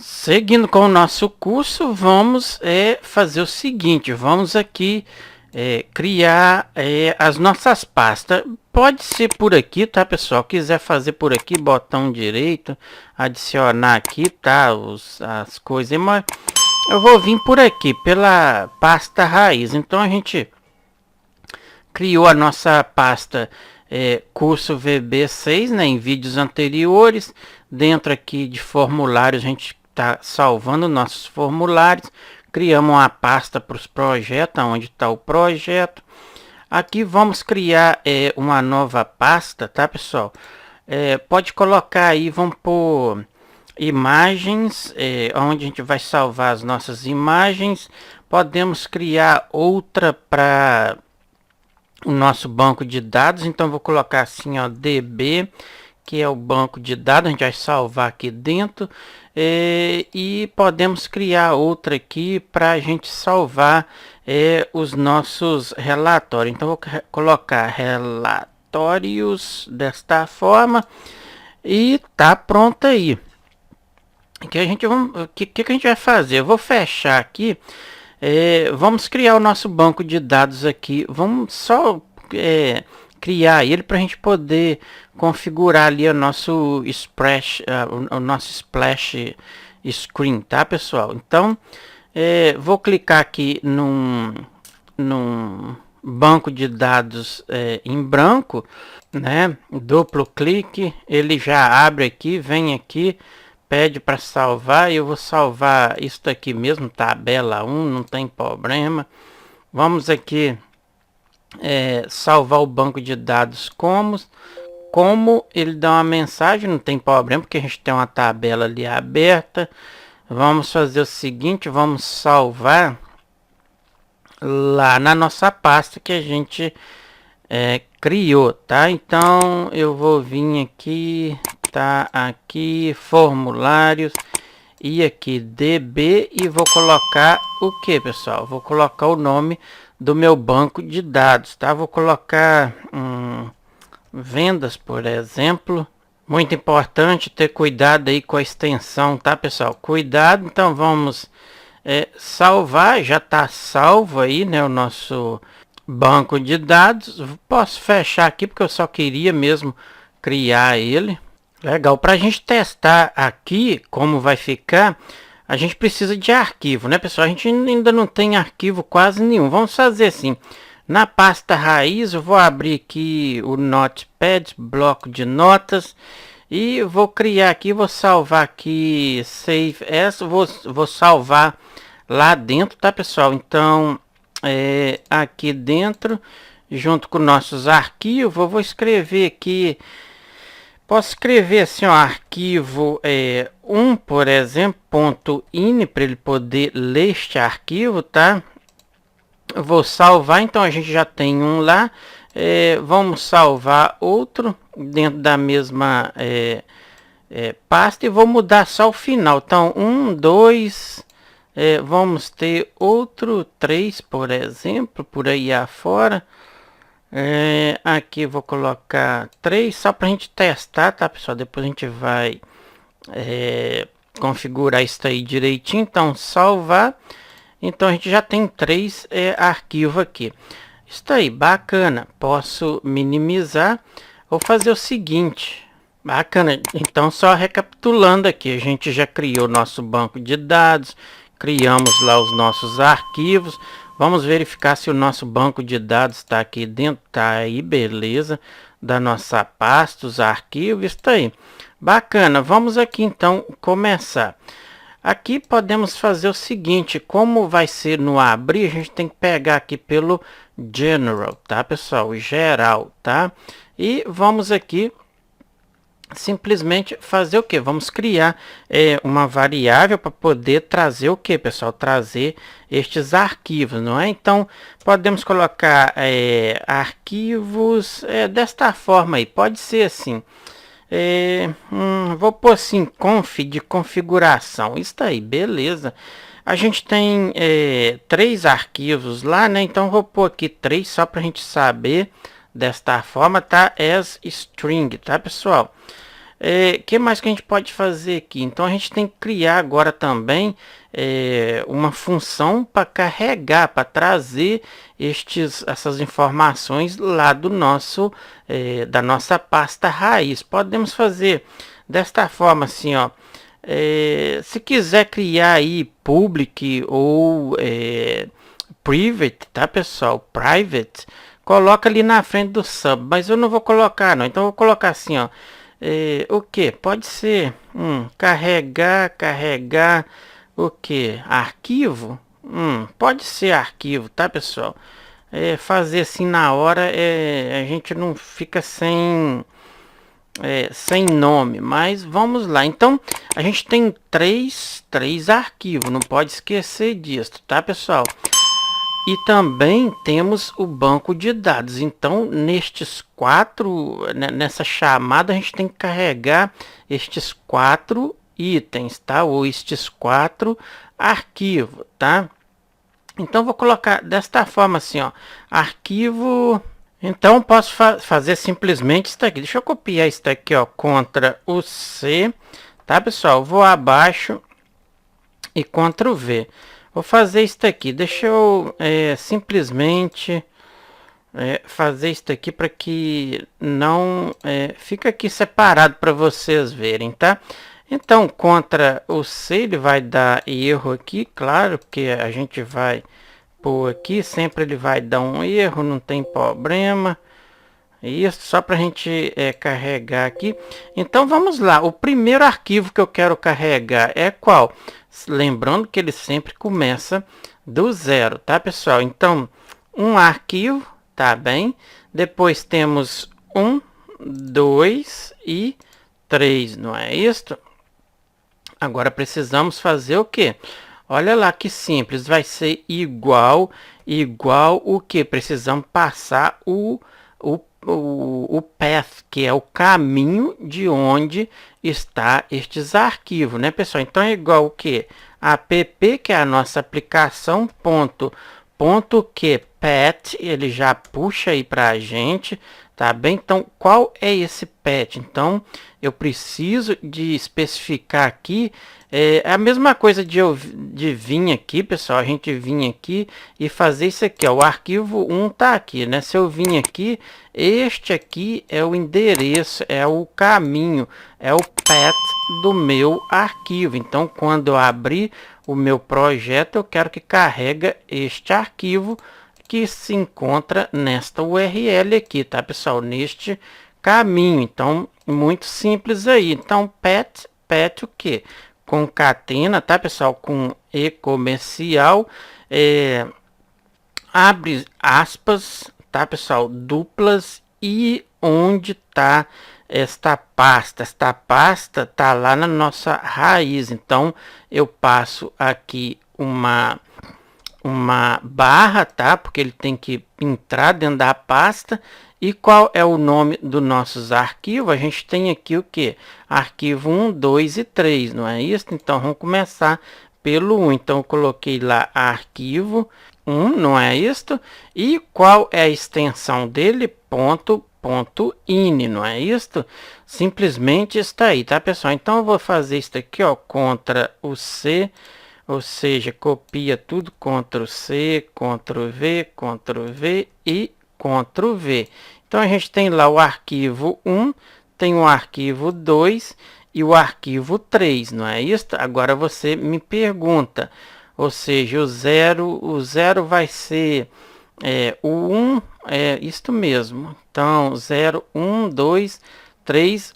Seguindo com o nosso curso, vamos fazer o seguinte, vamos aqui criar as nossas pastas. Pode ser por aqui, tá, pessoal? Quiser fazer por aqui, botão direito, adicionar aqui, tá, as coisas, mas eu vou vir por aqui, pela pasta raiz. Então a gente criou a nossa pasta curso VB6, né, em vídeos anteriores. Dentro aqui de formulários a gente está salvando nossos formulários. Criamos uma pasta para os projetos, onde está o projeto. Aqui vamos criar uma nova pasta, tá, pessoal? Pode colocar aí, vamos pôr imagens, onde a gente vai salvar as nossas imagens. Podemos criar outra para o nosso banco de dados. Então vou colocar assim, ó, DB, que é o banco de dados. A gente vai salvar aqui dentro. E podemos criar outra aqui para a gente salvar os nossos relatórios. Então vou colocar relatórios desta forma e tá pronto aí. Que a gente que a gente vai fazer? Eu vou fechar aqui. Vamos criar o nosso banco de dados aqui. Vamos só criar ele para a gente poder configurar ali o nosso splash, screen, tá, pessoal? Então vou clicar aqui num banco de dados em branco, né? Duplo clique, ele já abre aqui, vem aqui, pede para salvar. Eu vou salvar isso aqui mesmo, tabela 1, não tem problema. Vamos aqui salvar o banco de dados como ele dá uma mensagem, não tem problema, porque a gente tem uma tabela ali aberta. Vamos fazer o seguinte, vamos salvar lá na nossa pasta que a gente criou, tá? Então eu vou vir aqui, tá aqui, formulários, e aqui DB, e vou colocar o que, pessoal? Vou colocar o nome do meu banco de dados, tá? Vou colocar vendas, por exemplo. Muito importante ter cuidado aí com a extensão, tá, pessoal? Cuidado. Então vamos salvar, já tá salvo aí, né, o nosso banco de dados. Posso fechar aqui porque eu só queria mesmo criar ele. Legal, para a gente testar aqui como vai ficar, a gente precisa de arquivo, né, pessoal? A gente ainda não tem arquivo quase nenhum. Vamos fazer assim, na pasta raiz eu vou abrir aqui o Notepad, bloco de notas, e vou criar aqui, vou salvar aqui, save as, vou salvar lá dentro, tá, pessoal? Então, aqui dentro, junto com nossos arquivos, eu vou escrever aqui. Posso escrever assim, ó, arquivo 1, por exemplo, .ini, para ele poder ler este arquivo, tá? Eu vou salvar, então a gente já tem um lá. Vamos salvar outro dentro da mesma pasta e vou mudar só o final. Então, 1, 2, vamos ter outro 3, por exemplo, por aí afora. Aqui vou colocar 3 só para a gente testar, tá, pessoal? Depois a gente vai configurar isso aí direitinho. Então salvar. Então a gente já tem 3 arquivos aqui. Isso aí, bacana. Posso minimizar ou fazer o seguinte. Bacana. Então só recapitulando aqui, a gente já criou nosso banco de dados, criamos lá os nossos arquivos. Vamos verificar se o nosso banco de dados está aqui dentro. Tá aí, beleza. Da nossa pasta, os arquivos, está aí. Bacana, vamos aqui então começar. Aqui podemos fazer o seguinte, como vai ser no abrir, a gente tem que pegar aqui pelo General, tá, pessoal? Geral, tá? E vamos aqui simplesmente fazer o que? Vamos criar uma variável para poder trazer o que, pessoal? Trazer estes arquivos, não é? Então, podemos colocar arquivos desta forma aí. Pode ser assim. Vou pôr assim, conf de configuração. Isso aí, beleza. A gente tem 3 arquivos lá, né? Então, vou pôr aqui 3 só para a gente saber desta forma, tá? As string, tá, pessoal? Que mais que a gente pode fazer aqui? Então a gente tem que criar agora também uma função para carregar, para trazer essas informações lá do nosso da nossa pasta raiz. Podemos fazer desta forma assim, ó. Se quiser criar aí public ou private, tá pessoal? Private, coloca ali na frente do sub, mas eu não vou colocar não. Então eu vou colocar assim, ó. O que? Pode ser carregar o que? Arquivo? Pode ser arquivo, tá pessoal? Fazer assim na hora, a gente não fica sem nome, mas vamos lá. Então a gente tem três arquivos, não pode esquecer disso, tá pessoal? E também temos o banco de dados. Então, nestes nessa chamada, a gente tem que carregar estes 4 itens, tá? Ou estes 4 arquivos, tá? Então, vou colocar desta forma assim, ó. Arquivo. Então, posso fazer simplesmente isso aqui. Deixa eu copiar isso aqui, ó. Ctrl o C, tá, pessoal? Vou abaixo e Ctrl V. Vou fazer isso aqui. Deixa eu simplesmente fazer isso aqui para que não fica aqui separado para vocês verem, tá? Então, contra o C, ele vai dar erro aqui, claro, que a gente vai pôr aqui, sempre ele vai dar um erro, não tem problema. Isso, só para a gente carregar aqui. Então vamos lá, o primeiro arquivo que eu quero carregar é qual? Lembrando que ele sempre começa do zero, tá pessoal? Então, um arquivo, tá bem? Depois temos 1, 2 e 3, não é isso? Agora precisamos fazer o que? Olha lá que simples, vai ser igual o que? Precisamos passar o path, que é o caminho de onde está estes arquivos, né pessoal? Então é igual o que? App, que é a nossa aplicação, ponto que path, ele já puxa aí para a gente, tá bem? Então qual é esse path? Então eu preciso de especificar aqui a mesma coisa de vir aqui, pessoal, a gente vir aqui e fazer isso aqui, ó, o arquivo 1 tá aqui, né? Se eu vir aqui, este aqui é o endereço, é o caminho, é o path do meu arquivo. Então, quando eu abrir o meu projeto, eu quero que carrega este arquivo que se encontra nesta URL aqui, tá, pessoal? Neste caminho. Então, muito simples aí. Então, path o que? Concatena, tá pessoal, com e comercial, abre aspas, tá pessoal, duplas, e onde tá esta pasta tá lá na nossa raiz. Então eu passo aqui uma barra, tá, porque ele tem que entrar dentro da pasta. E qual é o nome dos nossos arquivos? A gente tem aqui o que? Arquivo 1, 2 e 3, não é isso? Então, vamos começar pelo 1. Então, eu coloquei lá arquivo 1, não é isso? E qual é a extensão dele? .ini, não é isso? Simplesmente está aí, tá, pessoal? Então, eu vou fazer isso aqui, ó, contra o C, ou seja, copia tudo, Ctrl C, Ctrl V e Ctrl V. Então a gente tem lá o arquivo 1, tem o arquivo 2 e o arquivo 3, não é isso? Agora você me pergunta, ou seja, o 0 vai ser o 1, é isto mesmo. Então 0, 1, 2, 3,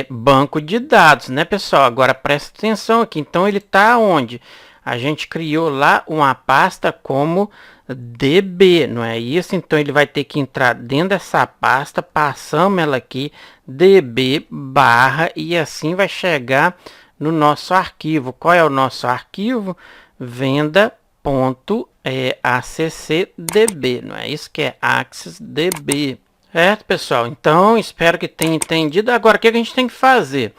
banco de dados, né pessoal? Agora presta atenção aqui, então ele está onde? A gente criou lá uma pasta como DB, não é isso? Então ele vai ter que entrar dentro dessa pasta, passamos ela aqui, DB barra, e assim vai chegar no nosso arquivo. Qual é o nosso arquivo? Venda.accdb, não é isso que é accessdb. Certo, pessoal? Então, espero que tenha entendido. Agora, o que a gente tem que fazer?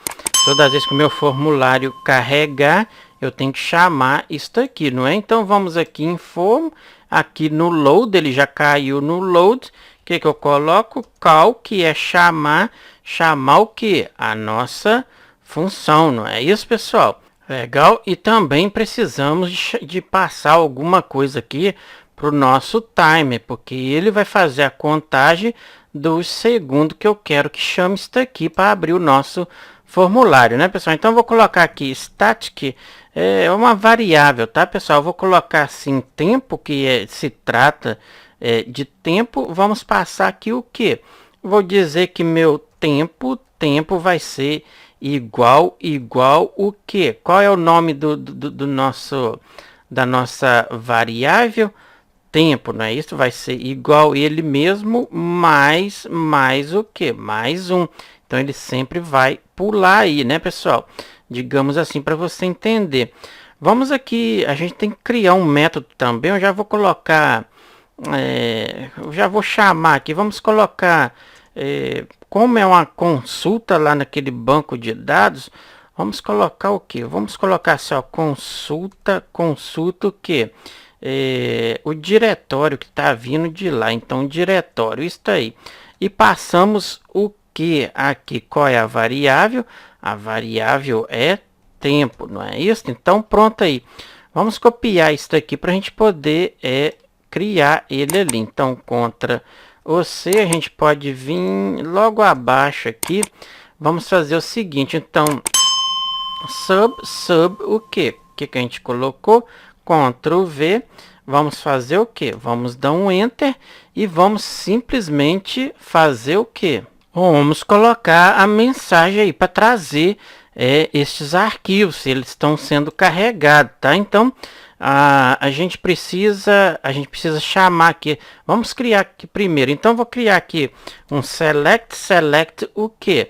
Todas as vezes que o meu formulário carregar, eu tenho que chamar isso aqui, não é? Então, vamos aqui em form, aqui no load, ele já caiu no load. O que eu coloco? Call, que é chamar chamar o que? A nossa função, não é isso, pessoal? Legal, e também precisamos de passar alguma coisa aqui para o nosso timer, porque ele vai fazer a contagem dos segundos que eu quero que chame isso aqui para abrir o nosso formulário, né, pessoal? Então, eu vou colocar aqui static, é uma variável, tá, pessoal? Eu vou colocar assim tempo, que se trata de tempo. Vamos passar aqui o que? Vou dizer que meu tempo vai ser igual o que? Qual é o nome do nosso da nossa variável? Tempo, não é isso? Vai ser igual ele mesmo mais o que? Mais um. Então ele sempre vai pular aí, né, pessoal? Digamos assim, para você entender. Vamos aqui, a gente tem que criar um método também. Eu já vou colocar, eu já vou chamar aqui. Vamos colocar, como é uma consulta lá naquele banco de dados, vamos colocar o que? Vamos colocar só consulta o que? O diretório que está vindo de lá. Então, diretório, isso aí. E passamos o que aqui? Qual é a variável? A variável é tempo, não é isso? Então, pronto aí. Vamos copiar isso aqui para a gente poder criar ele ali. Então, contra você, a gente pode vir logo abaixo aqui. Vamos fazer o seguinte, então, sub, o que? O que a gente colocou? Ctrl V, vamos fazer o que? Vamos dar um Enter e vamos simplesmente fazer o que? Vamos colocar a mensagem aí para trazer estes arquivos, eles estão sendo carregados, tá? Então a gente precisa chamar aqui. Vamos criar aqui primeiro. Então vou criar aqui um select o que?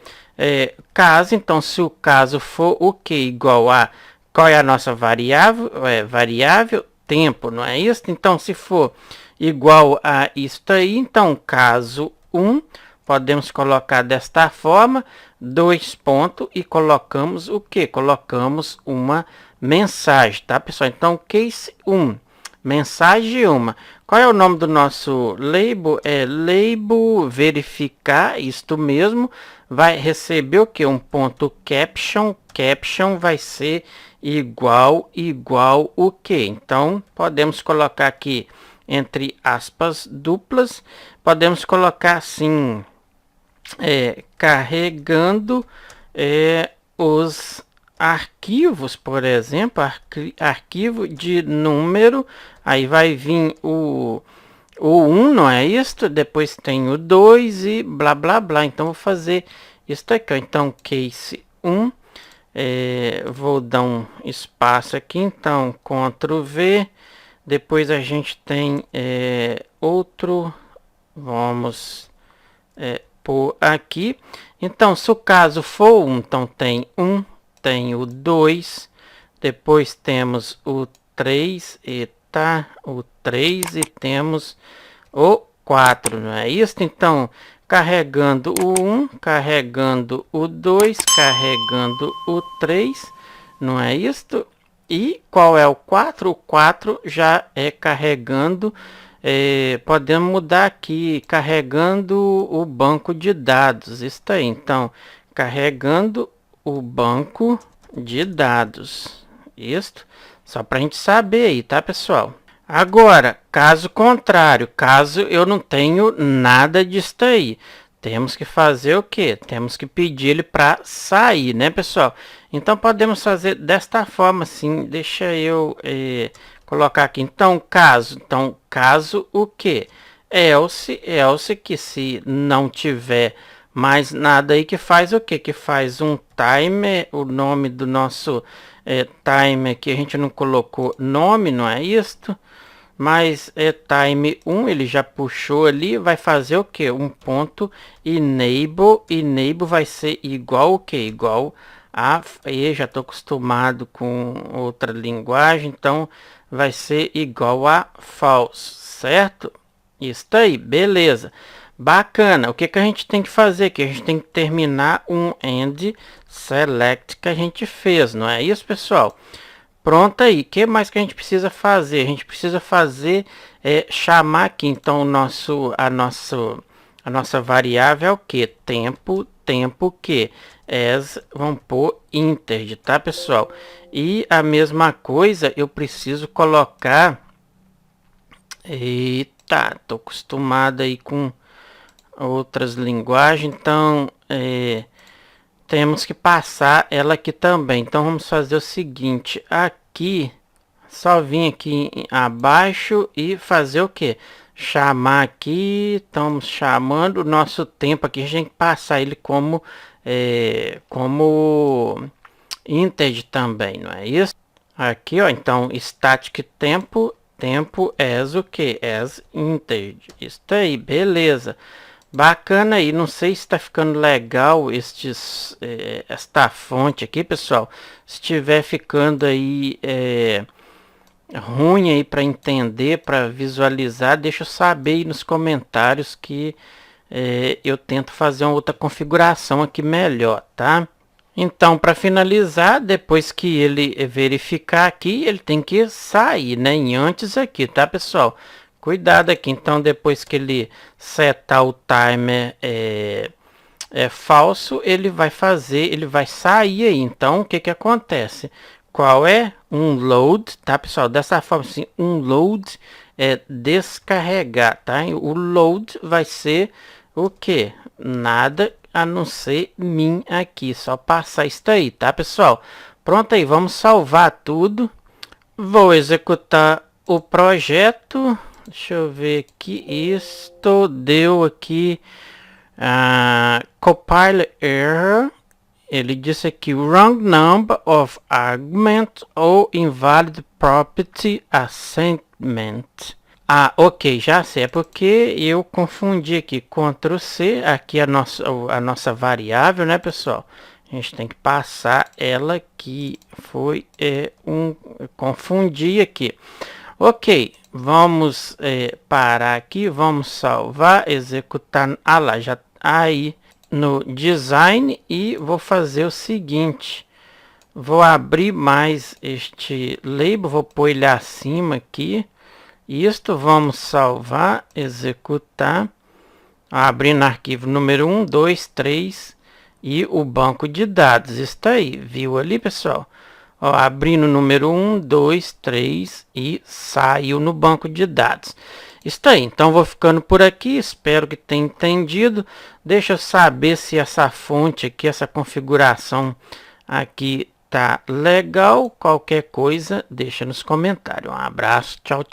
Caso, então se o caso for o que igual a qual é a nossa variável? Variável tempo, não é isso? Então, se for igual a isto aí, então, caso 1, podemos colocar desta forma, 2 pontos, e colocamos o que? Colocamos uma mensagem, tá, pessoal? Então, case 1, mensagem 1. Qual é o nome do nosso label? É label verificar, isto mesmo. Vai receber o que? Um ponto caption. Caption vai ser igual o que? Então, podemos colocar aqui entre aspas duplas. Podemos colocar assim, carregando os arquivos, por exemplo, arquivo de número. Aí vai vir o 1, não é isto? Depois tem o 2 e blá blá blá. Então vou fazer isso aqui, ó. Então case 1, vou dar um espaço aqui, então Ctrl V. Depois a gente tem outro, vamos por aqui. Então se o caso for 1, então tem 1, tem o 2, depois temos o 3 e o 3 e temos o 4, não é isso? Então, carregando o 1, carregando o 2, carregando o 3, não é isso? E qual é o 4? O 4 já é carregando, podemos mudar aqui, carregando o banco de dados, isso aí. Então, carregando o banco de dados, isto, só para a gente saber aí, tá, pessoal? Agora, caso contrário, caso eu não tenho nada disso aí, temos que fazer o que? Temos que pedir ele para sair, né, pessoal? Então, podemos fazer desta forma, assim, deixa eu colocar aqui. Então, caso o que? Else, que se não tiver mais nada aí, que faz o que? Que faz um timer, o nome do nosso timer que a gente não colocou nome, não é isto? Mas time 1, ele já puxou ali, vai fazer o que? Um ponto enable, enable vai ser igual o que? Igual a, eu já estou acostumado com outra linguagem, então vai ser igual a false, certo? Isso aí, beleza. Bacana, o que a gente tem que fazer aqui? A gente tem que terminar um end select que a gente fez, não é isso, pessoal? Pronto aí, o que mais que a gente precisa fazer? A gente precisa fazer, chamar aqui, então, a nossa variável é o que? Tempo, tempo que vamos pôr integer, tá, pessoal? E a mesma coisa eu preciso colocar. Eita, tô acostumado aí com outras linguagens, então temos que passar ela aqui também. Então vamos fazer o seguinte, aqui só vir aqui abaixo e fazer o que? Chamar aqui, estamos chamando o nosso tempo aqui, a gente tem que passar ele como integer também, não é isso? Aqui, ó, então static tempo as o que? As integer. Isso aí, beleza. Bacana aí, não sei se está ficando legal esta fonte aqui, pessoal. Se estiver ficando aí ruim aí para entender, para visualizar, deixa eu saber aí nos comentários que eu tento fazer uma outra configuração aqui melhor, tá? Então, para finalizar, depois que ele verificar aqui, ele tem que sair, né? Em antes aqui, tá, pessoal? Cuidado aqui. Então, depois que ele setar o timer falso, ele vai sair aí. Então, o que que acontece? Qual é? Um load, tá, pessoal? Dessa forma, assim, um load é descarregar, tá? O load vai ser o que? Nada a não ser min aqui, só passar isso aí, tá, pessoal? Pronto aí, vamos salvar tudo. Vou executar o projeto. Deixa eu ver aqui, isto deu aqui compile error. Ele disse aqui wrong number of argument ou invalid property assignment. Ah, ok, já sei, é porque eu confundi aqui, Ctrl C, aqui a nossa variável, né, pessoal? A gente tem que passar ela aqui, confundi aqui. Ok, vamos parar aqui, vamos salvar, executar, lá, já aí no design e vou fazer o seguinte. Vou abrir mais este label, vou pôr ele acima aqui. Isto vamos salvar, executar, abrindo arquivo número 1, 2, 3 e o banco de dados. Está aí, viu ali, pessoal? Ó, abrindo número 1, 2, 3 e saiu no banco de dados. Está aí, então vou ficando por aqui, espero que tenha entendido. Deixa eu saber se essa fonte aqui, essa configuração aqui tá legal. Qualquer coisa, deixa nos comentários. Um abraço, tchau, tchau.